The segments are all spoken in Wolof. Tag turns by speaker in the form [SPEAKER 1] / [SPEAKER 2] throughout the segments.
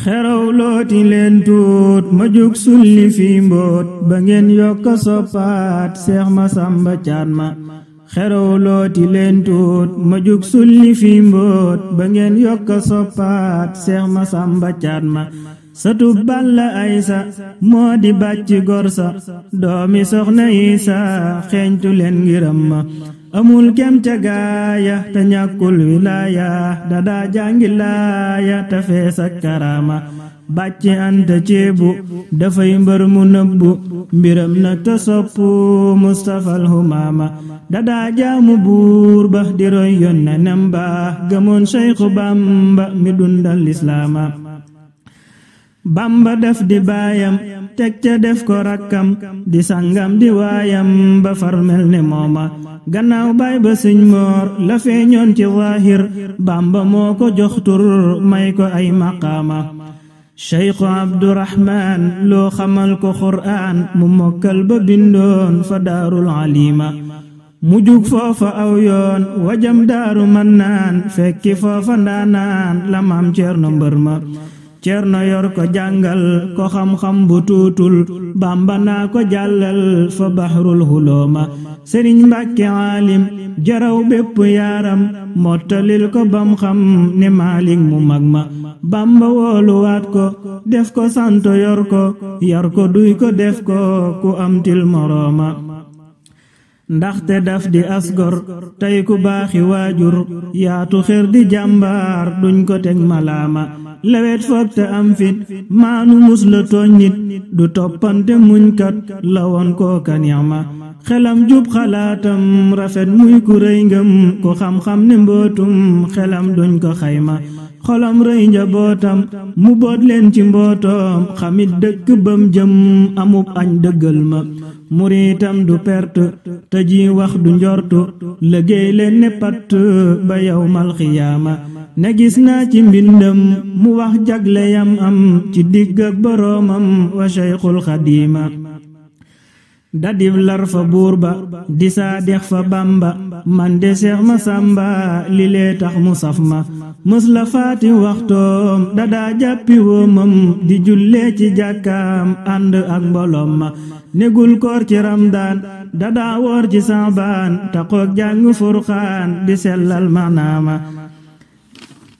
[SPEAKER 1] xeraw looti leen tuut ma jug sulli fi mbóot ba ngeen yokka soppaat Seex Masamba Caat ma xeraw looti leen tuut ma jug sulli fi mbóot ba ngeen yokka soppaat Seex Masamba Caat ma satub Balla Aysa moo di bàcc gorsa doomi Soxna Isa xeeñtu leen ngiram ma amul kem ca gaaya te ñàkkul wilaaya dadaa jàngi laaya te fees ak karaama bàcc anta ceebu dafay mbër mu nëbbu mbiram nag te soppu Mustafal Humaama dadaa jaamu buur ba di roy yonnenem ba gëmoon Seexu Bamba mi dundal lislaama Bamba def di baayam teg ca def ko rakkam di sangam di waayam ba far mel ne mooma gannaaw baay ba Sëñ Moor la feeñoon ci zaahir Bamba moo ko jox tur may ko ay maqaama Cheikhu Abdurahmaan loo xamal ko Qur'aan mu mokkal ba bindoon fa daarul alima mu jug foofa aw yoon wajam daaru mannaan fekki foofa ndaanaan la maam Ceerno mbër ma Ceerno yor ko jàngal ko xam-xam bu tuutul Bamba naa ko jàllal fa bahrul hulooma Sëriñ Mbàkke aalim jaraw bépp yaaram mottalil ko bam xam ne Maalik mu mag ma Bamba wooluwaat ko def ko santo yor ko yar ko duy ko def ko ku am til morooma ndaxte daf di asgor tey ku baaxi waajur yaatu xer di jàmbaar duñ ko teg malaama lewet foog te am fit maanu mus la tooñ nit du toppante muñkat la woon kooka ni'ma xelam jub xalaatam rafet muy ku rëy ngëm ku xam-xam ne mbootum xelam duñ ko xayma xolam rëy njabootam mu boot leen ci mbootoom xamit dëkk bam jëm amub añ dëggal ma muriitam du perte te ji wax du njortu liggéey leen ne patt ba yawmal xiyaama ne gis naa ci mbindam mu wax jagle yam am ci digg ak boroomam wa Cheikhul Xadiima dadib lar fa buur ba di saadix fa Bamba man de Seex Masamba li lee tax mu saf ma mës la faati waxtoom dadaa jàppi woomam di jullee ci jàkkaam ànd ak mbolom ma negul koor ci Ramdaan dadaa woor ci Saabaan taqoog jàng Furqaan di sellal manaama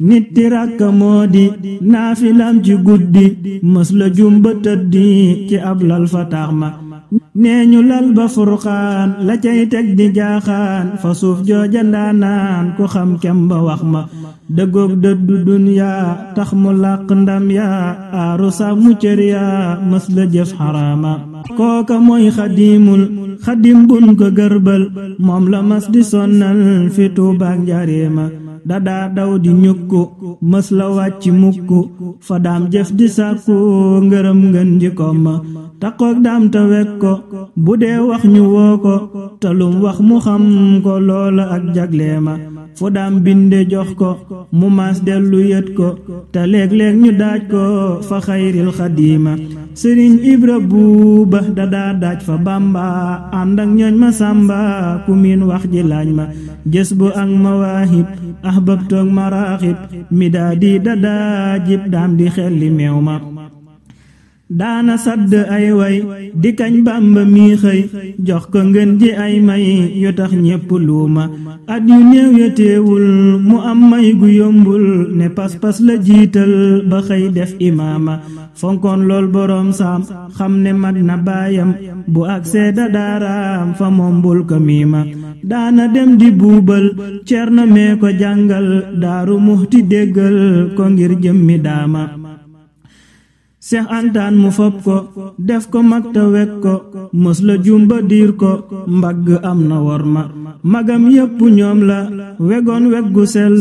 [SPEAKER 1] nit ti rakka moo di naafilam ci guddi mës la jumba tëddi ci ab lal fa taax ma nee ñu lal ba Furqaan la cay teg di jaaxaan fa suuf jooja ndaanaan ku xam kem ba wax ma dëggoog dëddu dunyaa tax mu làq ndam yaa aaru sax mu cër yaa mës la jëf xaraama kooka mooy xadim bun ko gërbal moom la mas di sonnal fi Tuubaak Njaaréema dadaa daw di ñukku mës la wàcc mukku fa daam jëf di sàkku ngërëm ngën jikoom ma taqoog daam te wek ko bu dee wax ñu woo ko talum wax mu xam ko loola ak jagleema fu daam binde jox ko mu maas dellu yët ko te léeg-léeg ñu daaj ko fa xayril xadiima Sëriñ Ibra Buuba dadaa daaj fa Bamba ànd ak ñooñ ma sàmba ku miin wax ji laaj ma jës bu ak mawaahib ahbab toog maraaxib mi daa di dadaa jib daam di xelli meew ma daana sadd ay way di kañ Bamba mi xëy jox ko ngën ji ay may yu tax ñépp luuma at yu néew ya teewul mu am may gu yombul ne pas-pas la jiital ba xëy def imaama fonkoon lool boroom saam xam ne mat na baayam bu ak seeda daaraam fa moom bul ko miima daana dem di buubal Cerno mee ko jàngal Daaru Muxti déggal ko ngir jëmmi daama Seex Antaan mu fob ko def ko mag te wek ko mës la jumba diir ko mbagg am na worma magam yépp ñoom la wegoon weg gu sell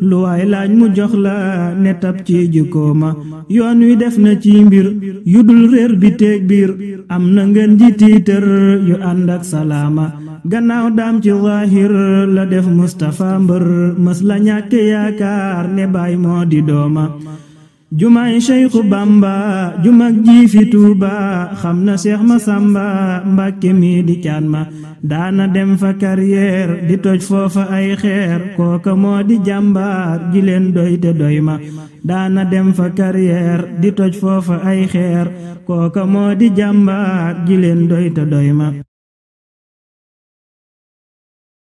[SPEAKER 1] lu waay laaj mu jox la ne tab ci jikkooma yoon wi def na ci mbir yu dul réer bi teeg biir am na ngeen ji tiitër yu ànd ak salaama gannaaw daam ci zaahir la def Mustafa mbër mës la ñàkk yaakaar ne baay moo di dooma jumaay Seexu Bamba jumak ji fi Tuuba xam na Seex Masamba Mbàkke mi di Caat ma daana dem fa carrière di toj foofa ay xeer kooka moo di jàmbaar ji leen doy te doy ma daana dem fa carrière di toj foofa ay xeer kooka moo di jàmbaar ji leen doy te doy ma